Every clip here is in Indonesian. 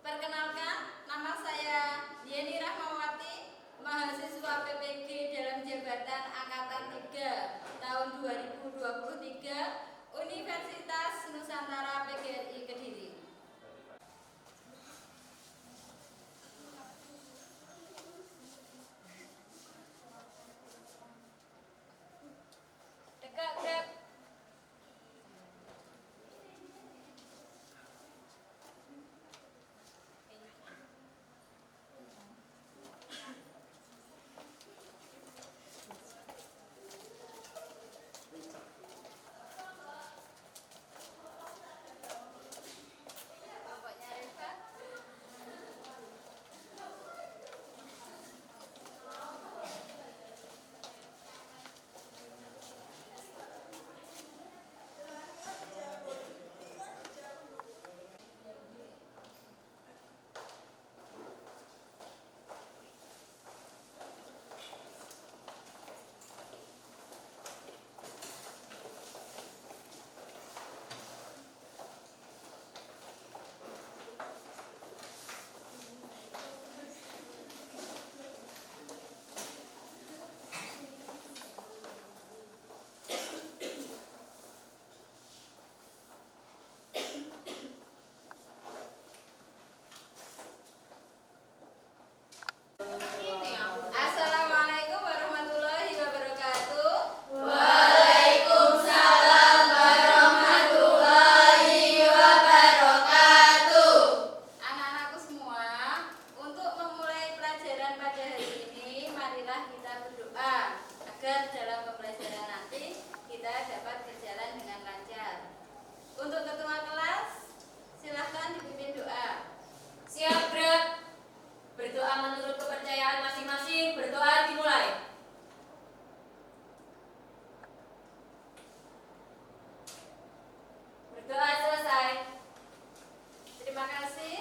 Perkenalkan, nama saya Yeni Rahmawati, mahasiswa PPG dalam jabatan Angkatan 3 tahun 2023 Universitas Nusantara PGRI Kediri. Assalamualaikum warahmatullahi wabarakatuh. Waalaikumsalam warahmatullahi wabarakatuh. Anak-anakku semua, untuk memulai pelajaran pada hari ini, marilah kita berdoa agar dalam pembelajaran nanti kita dapat berjalan dengan lancar. Untuk ketua kelas, silahkan dipimpin doa. Siap, Brek. Berdoa menurut kepercayaan masing-masing. Berdoa dimulai. Berdoa selesai. Terima kasih.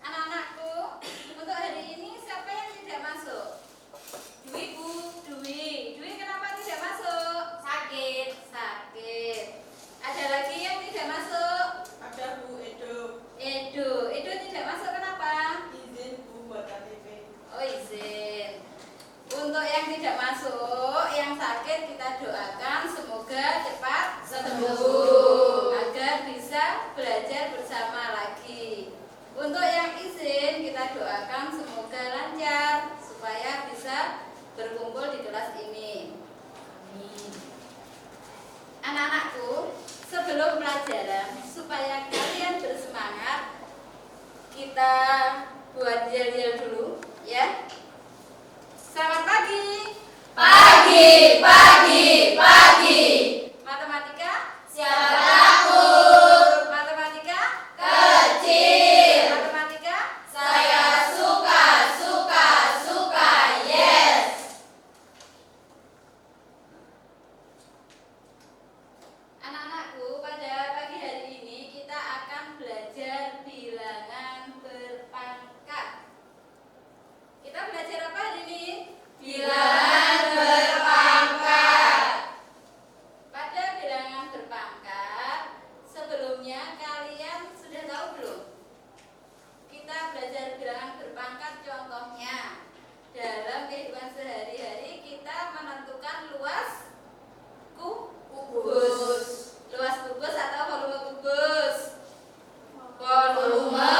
Anak-anakku, untuk hari ini siapa yang tidak masuk? Dwi, Bu. Dwi kenapa tidak masuk? Sakit. Sakit. Ada lagi yang tidak masuk? Ada Bu Edo. Edo tidak masuk kenapa? Izin Bu buat KTP. Oh, izin. Untuk yang tidak masuk, yang sakit kita doakan semoga cepat sembuh agar bisa belajar bersama lagi. Untuk yang izin kita doakan semoga lancar supaya bisa berkumpul di kelas ini. Amin. Anak-anakku, sebelum pelajaran supaya kalian bersemangat, kita buat yel-yel dulu ya. Selamat pagi. Pagi, pagi, pagi. Matematika? Siapa takut? Matematika? Kecil. Matematika? Saya suka, yes. Anak-anakku, pada pagi hari ini kita akan belajar bilangan berpangkat. Kita belajar apa hari ini? Bilangan berpangkat. Pada bilangan berpangkat, sebelumnya kalian sudah tahu belum? Kita belajar bilangan berpangkat, contohnya dalam kehidupan sehari-hari kita menentukan luas kubus. Luas kubus atau volume kubus? Volume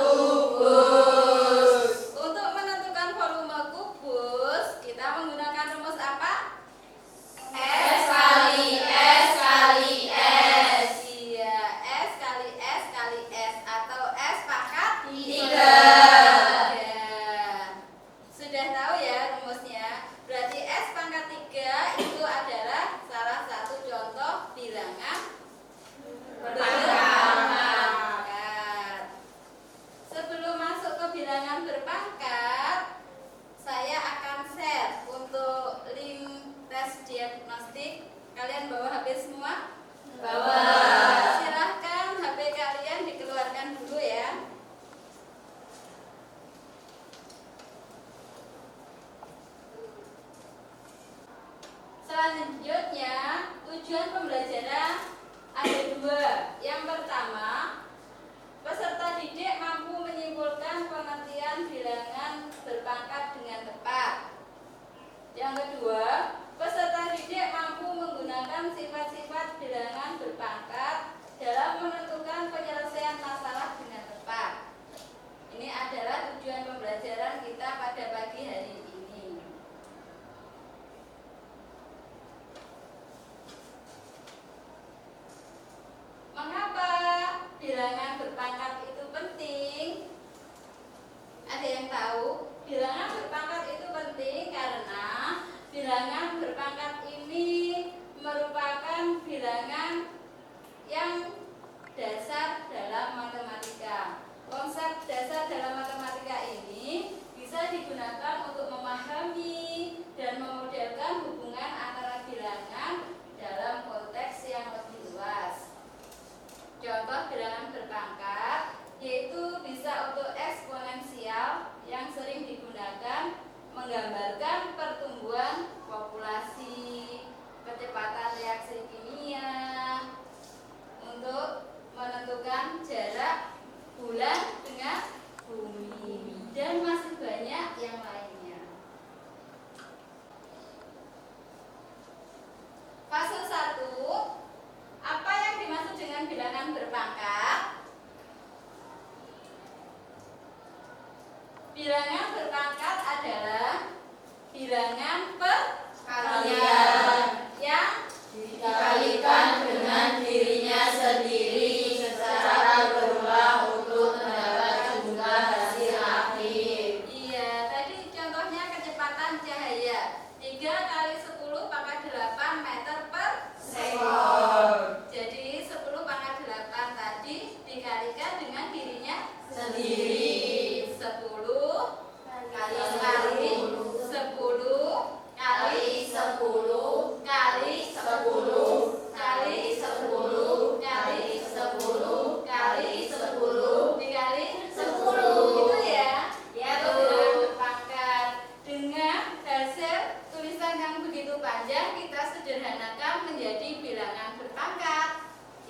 kubus. Untuk menentukan volume kubus, kita menggunakan rumus apa? S kali S kali S. Iya, S kali S kali S atau S pangkat 3. Sudah tahu ya rumusnya? Berarti S pangkat 3 itu adalah salah satu contoh bilangan berpangkat. Sebelum masuk ke bilangan berpangkat, saya akan share untuk link tes diagnostik. Kalian bawa HP semua? Bawa. Silahkan HP kalian dikeluarkan dulu ya. Selanjutnya, tujuan pembelajaran ada dua. Yang pertama, peserta didik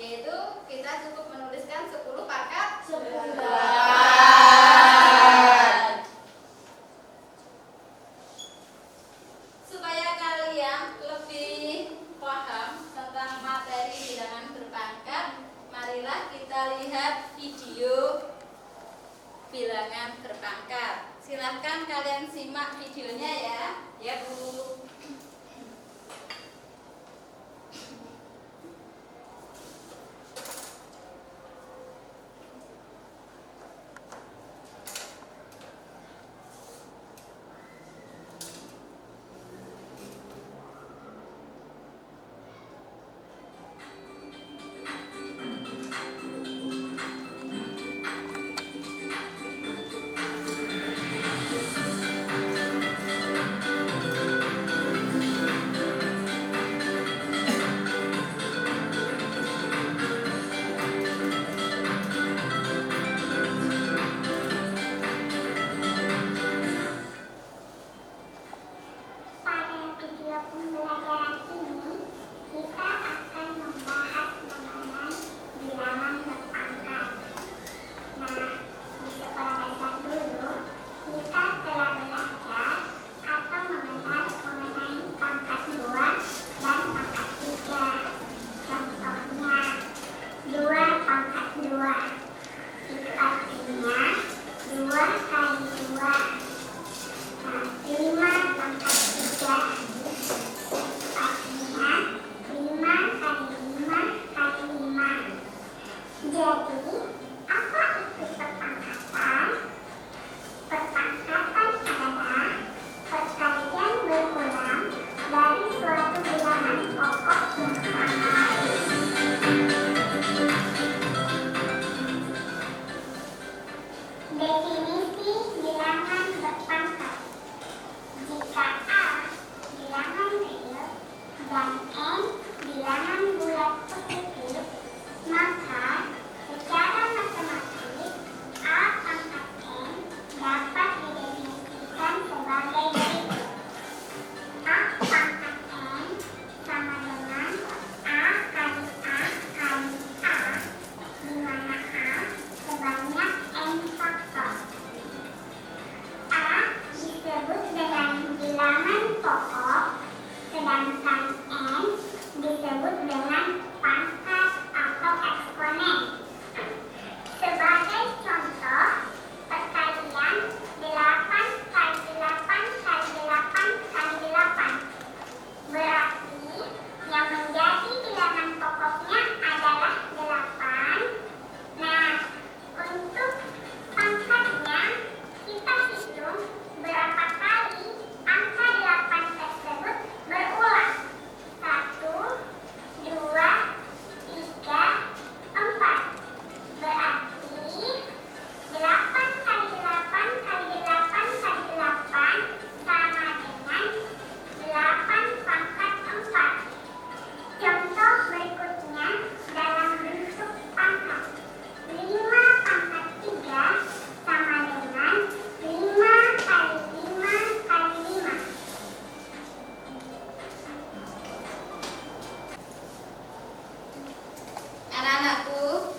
Yaitu kita cukup menuliskan 10 pangkat 9. Supaya kalian lebih paham tentang materi bilangan berpangkat, marilah kita lihat video bilangan berpangkat. Silahkan kalian simak videonya ya. Ya Bu.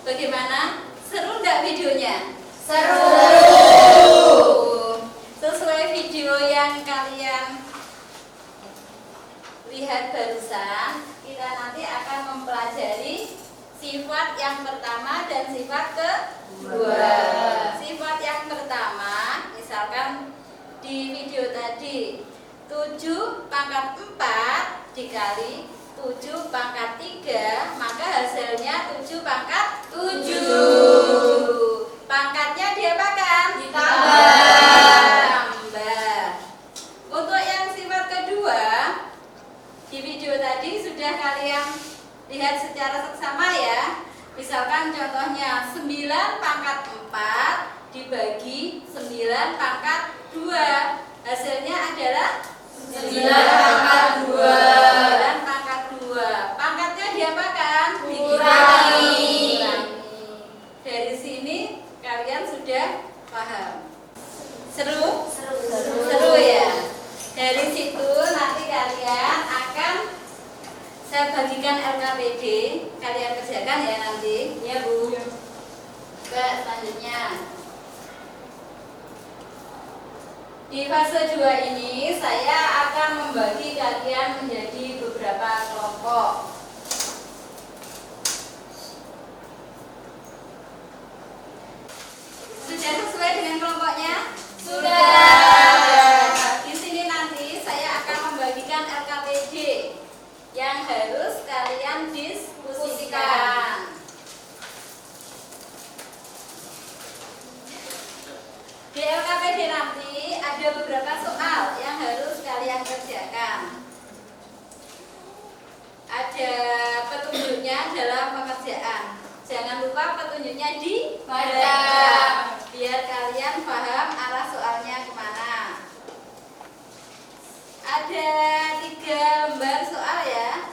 Bagaimana? Seru nggak videonya? Seru. Sesuai video yang kalian lihat barusan, kita nanti akan mempelajari sifat yang pertama dan sifat kedua. Sifat yang pertama, misalkan di video tadi 7 pangkat 4 dikali 7 pangkat 3, maka hasilnya 7 pangkat 7. Pangkatnya diapakan? Ditambah. Untuk yang sifat kedua, di video tadi sudah kalian lihat secara seksama ya. Misalkan contohnya 9 pangkat 4 dibagi 9 pangkat 2. Hasilnya adalah 9 pangkat 2. 9 pangkat 2. Pangkatnya diapakan? Dikurangi. Dari sini kalian sudah paham. Seru? Seru ya. Dari situ nanti kalian akan saya membagikan LKPD, kalian kerjakan ya nanti. Ya Bu. Ke selanjutnya. Di fase 2 ini saya akan membagi kalian menjadi beberapa kelompok. Sudah sesuai dengan kelompoknya? Sudah. Di sini nanti saya akan membagikan LKPD yang harus kalian diskusikan. Di LKPD nanti ada beberapa soal yang harus kalian kerjakan. Ada petunjuknya dalam pengerjaan. Jangan lupa petunjuknya dibaca biar kalian paham arah soalnya kemana. Ada 3 lembar soal ya.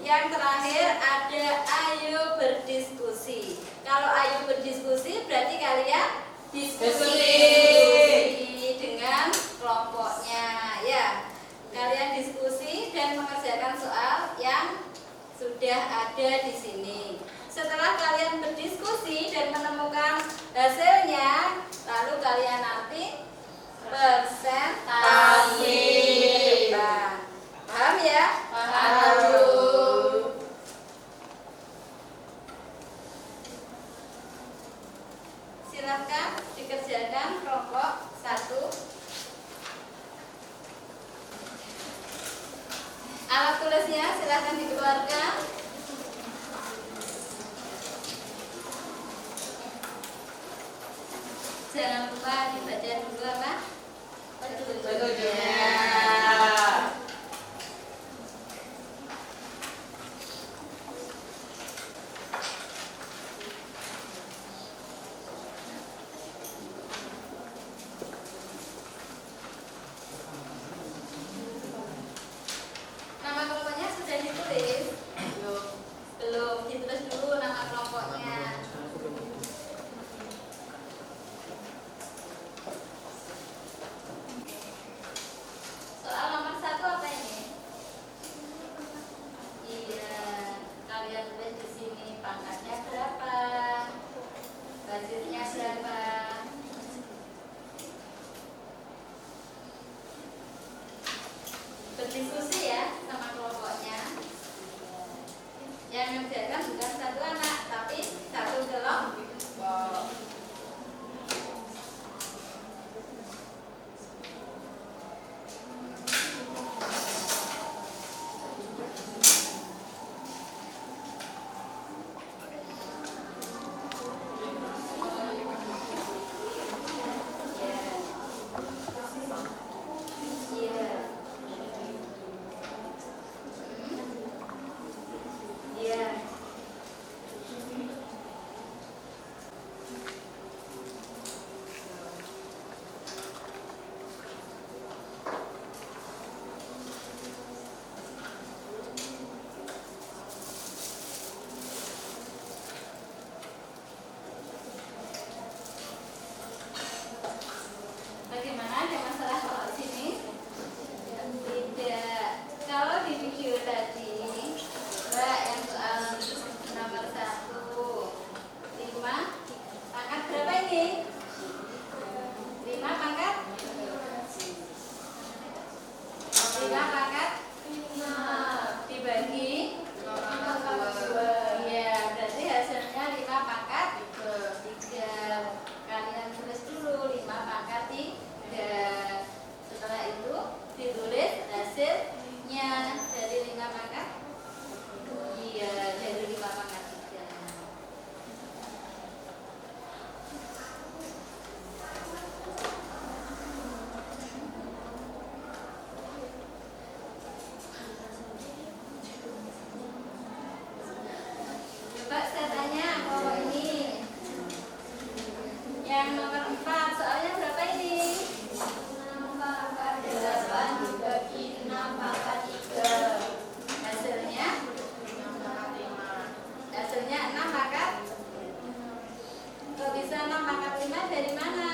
Yang terakhir ada ayo berdiskusi. Kalau ayo berdiskusi berarti kalian diskusi dengan kelompoknya ya. Kalian diskusi dan mengerjakan soal yang sudah ada di sini. Setelah kalian berdiskusi dan menemukan hasilnya, lalu kalian nanti presentasi. Paham ya? Paham. Silakan dikerjakan kelompok 1. Alat tulisnya silakan dikeluarkan. Jangan lupa dibaca dulu apa? Petunjuknya. Nama kelompoknya sudah ditulis? Belum, ditulis dulu nama kelompoknya. Soal nomor 1 apa ini? Iya, kalian tulis di sini pangkatnya berapa, basisnya berapa. Berdiskusi ya sama kelompoknya. Yang mengerjakan bukan 1 anak, tapi 1 kelompok. Bagaimana, ada masalah soal sini? Tidak. Kalau di video tadi, Mbak, yang soal nomor 1, 5 pangkat berapa ini? 5 pangkat? 5 pangkat? Dibagi? Iya, berarti hasilnya 5 pangkat 3. Kalian tulis dulu 5 pangkat 3. Setelah itu ditulis hasilnya dari 5 pangkat. Iya, dari 5 pangkat 3. Coba saya tanya kalau ini yang nomor 4 soalnya berapa ini? 6 pangkat 8 dibagi 6 pangkat 3. Hasilnya? 6 pangkat 5. Hasilnya 6 pangkat. Kok bisa 6 pangkat 5 dari mana?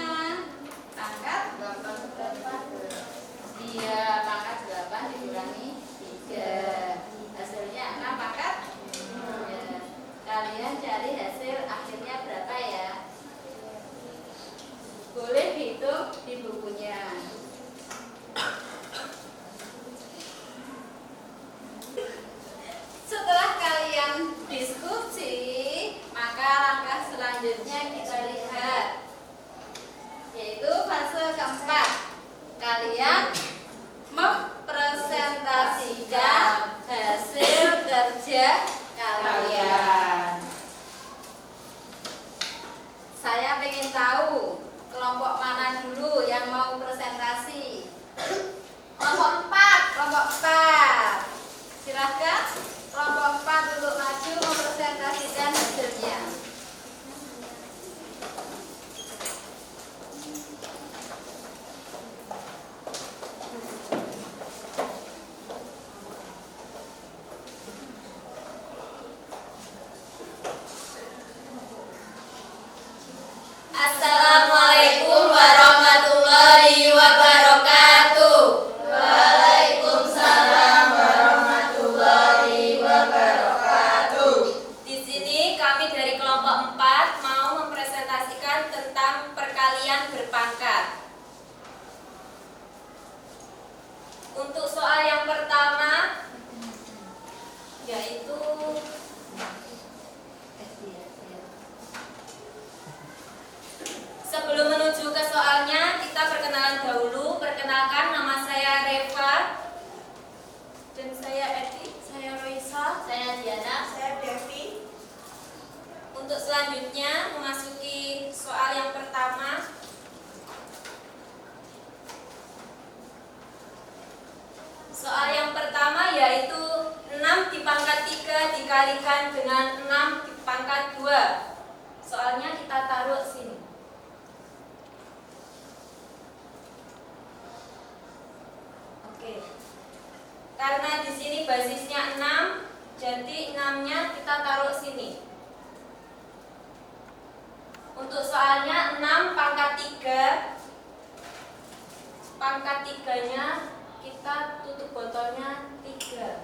Pangkat 8. Iya, pangkat 8 dikurangi 3. Hasilnya 6 pangkat kalian mempresentasikan hasil kerja kalian. Saya ingin tahu kelompok mana dulu yang mau presentasi. Kelompok 4, kelompok 4. Silakan kelompok 4 untuk maju mempresentasikan hasilnya. Assalamualaikum warahmatullahi wabarakatuh. Waalaikumsalam warahmatullahi wabarakatuh. Di sini kami dari kelompok 4 mau mempresentasikan tentang perkalian berpangkat. Untuk soal yang pertama yaitu sebelum menuju ke soalnya, kita perkenalan dahulu. Perkenalkan, nama saya Reva. Dan saya Edi. Saya Roisa. Saya Diana. Saya Devi. Untuk selanjutnya, memasuki soal yang pertama. Soal yang pertama yaitu 6 dipangkat 3 dikalikan dengan 6 dipangkat 2. Soalnya kita taruh sini. Karena di sini basisnya 6, jadi 6-nya kita taruh sini. Untuk soalnya 6 pangkat 3, pangkat 3-nya kita tutup botolnya 3.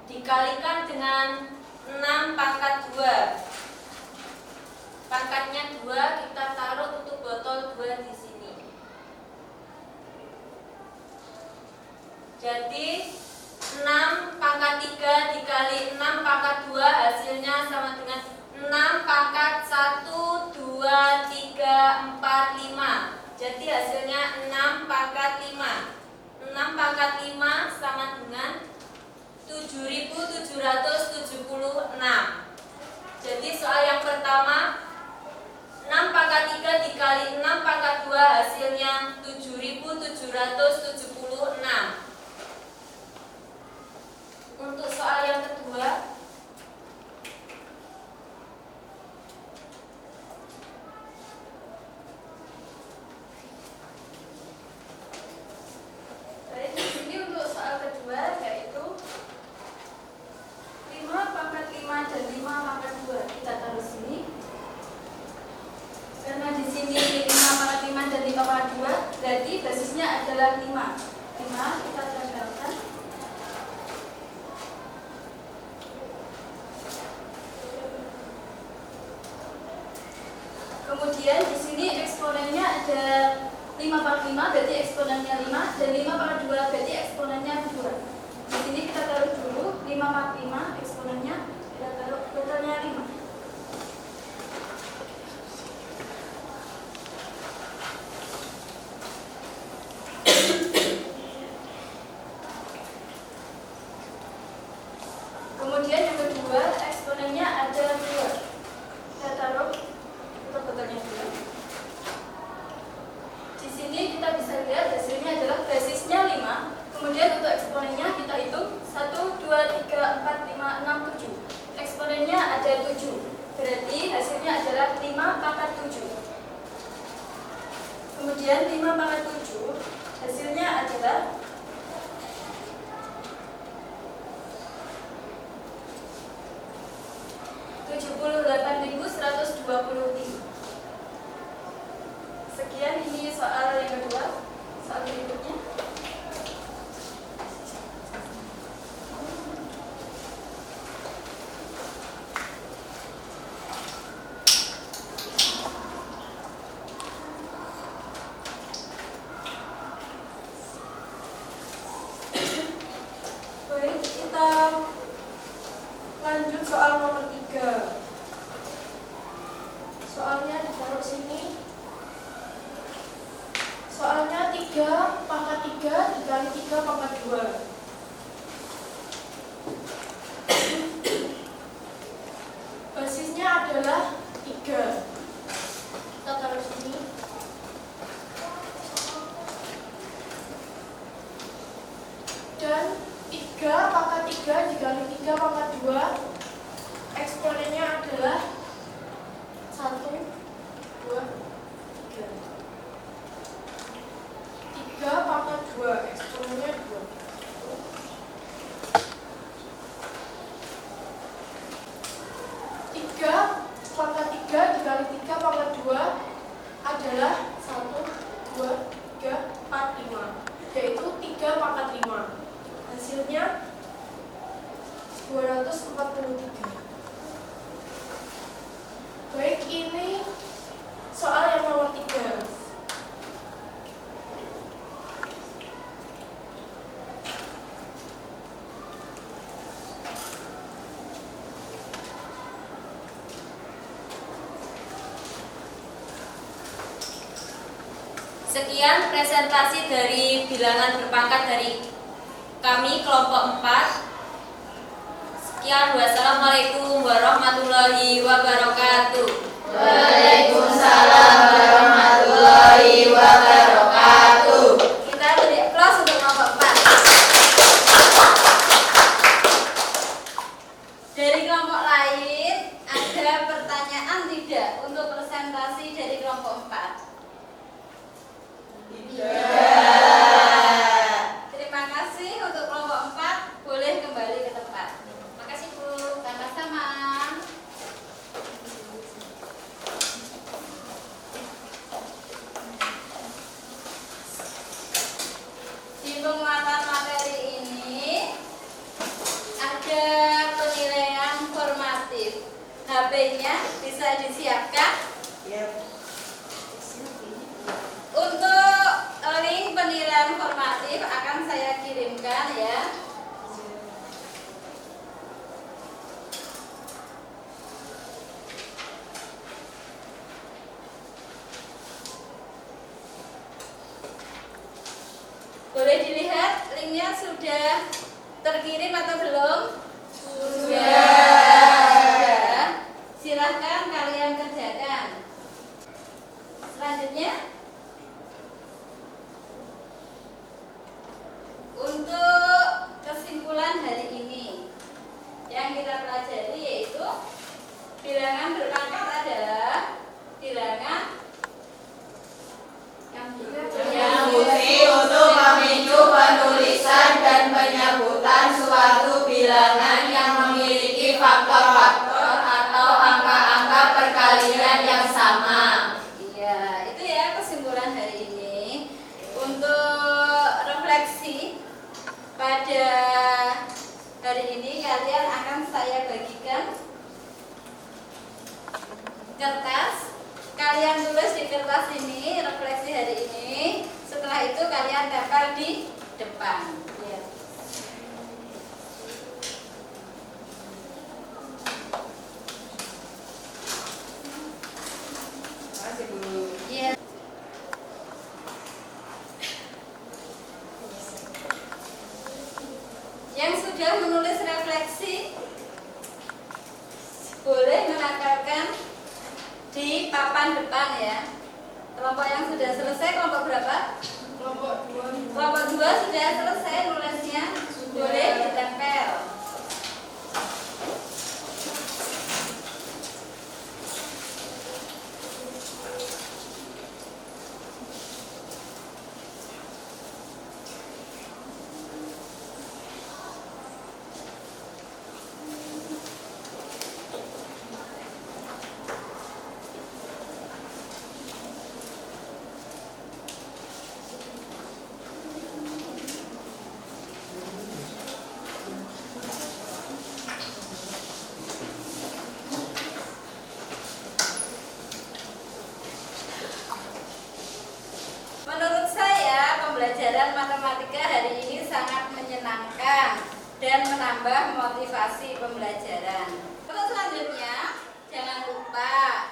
Dikalikan dengan 6 pangkat 2. Pangkatnya 2, kita taruh tutup botol 2 di sini. Jadi 6 pangkat 3 dikali 6 pangkat 2 hasilnya sama dengan 6 pangkat 1, 2, 3, 4, 5. Jadi hasilnya 6 pangkat 5. 6 pangkat 5 sama dengan 7.776. Jadi soal yang pertama 6 pangkat 3 dikali 6 pangkat 2 hasilnya 7.776. Untuk soal yang kedua Baik, di sini untuk soal kedua yaitu 5 pangkat 5 dan 5 pangkat 2. Kita taruh sini. Karena di sini 5 pangkat 5 dan 5 pangkat 2, berarti basisnya adalah 5. 5 kita tempelkan. Kemudian di sini eksponennya ada 5 pangkat 5, berarti eksponennya 5, dan 5 pangkat 2 berarti eksponennya 2. Di sini kita taruh dulu 5 pangkat 5 eksponennya, kita taruh totalnya 5. Kemudian yang kedua eksponennya ada 2. Kita taruh untuk betulnya dulu. Di sini kita bisa lihat hasilnya adalah basisnya 5. Kemudian untuk eksponennya kita hitung 1, 2, 3, 4, 5, 6, 7. Eksponennya ada 7. Berarti hasilnya adalah 5 pangkat 7. Kemudian 5 pangkat 7 hasilnya adalah 78.123. Sekian, ini soal yang kedua. Soal berikutnya. Baik, kita lanjut Lanjut soal nomor 3. Soalnya ditaruh sini. Soalnya 3 pangkat 3 dikali 3 pangkat 2. Basisnya adalah 3. Kita taruh sini. Dan 3 pangkat 3 dikali 3 pangkat 2, eksponennya adalah 1, 2, 3. 3 pangkat 2, eksponennya 2. 3 pangkat 3 dikali 3 pangkat 2 adalah 1, 2, 3, 4, 5. Yaitu 3 pangkat 5. Hasilnya 243. Baik, ini soal yang nomor 3. Sekian presentasi dari bilangan berpangkat dari kami kelompok 4. Sekian, wassalamualaikum warahmatullahi wabarakatuh. Waalaikumsalam warahmatullahi wabarakatuh. Kita beri aplaus untuk kelompok 4. Dari kelompok lain, ada pertanyaan tidak untuk presentasi dari kelompok 4? Terima kasih untuk kelompok 4. Boleh kembali ke tempat. Makasih Bu. Sama-sama. Di penguatan materi ini ada penilaian formatif. HP-nya bisa disiapkan. Untuk link penilaian formatif akan saya kirimkan ya. Boleh dilihat linknya sudah terkirim atau belum? Sudah. Silahkan kalian kerjakan. Selanjutnya, untuk kesimpulan hari ini yang kita pelajari yaitu bilangan berpangkat adalah bilangan Yang bukti untuk memicu penulisan dan penyebutan suatu bilangan yang memiliki faktor-faktor atau angka-angka perkalian yang sama. Iya, itu ya kesimpulan hari ini. Untuk refleksi pada hari ini kalian akan saya bagikan kertas. Kalian tulis di kertas ini refleksi hari ini. Setelah itu kalian tempel di depan. Ya. Makasih Bu. Iya. Yang sudah menulis refleksi boleh menempelkan di papan depan ya. Kelompok yang sudah selesai kelompok berapa? Kelompok 2. Kelompok 2 sudah selesai nulisnya, boleh ditempel. Menurut saya pembelajaran matematika hari ini sangat menyenangkan dan menambah motivasi pembelajaran. kata.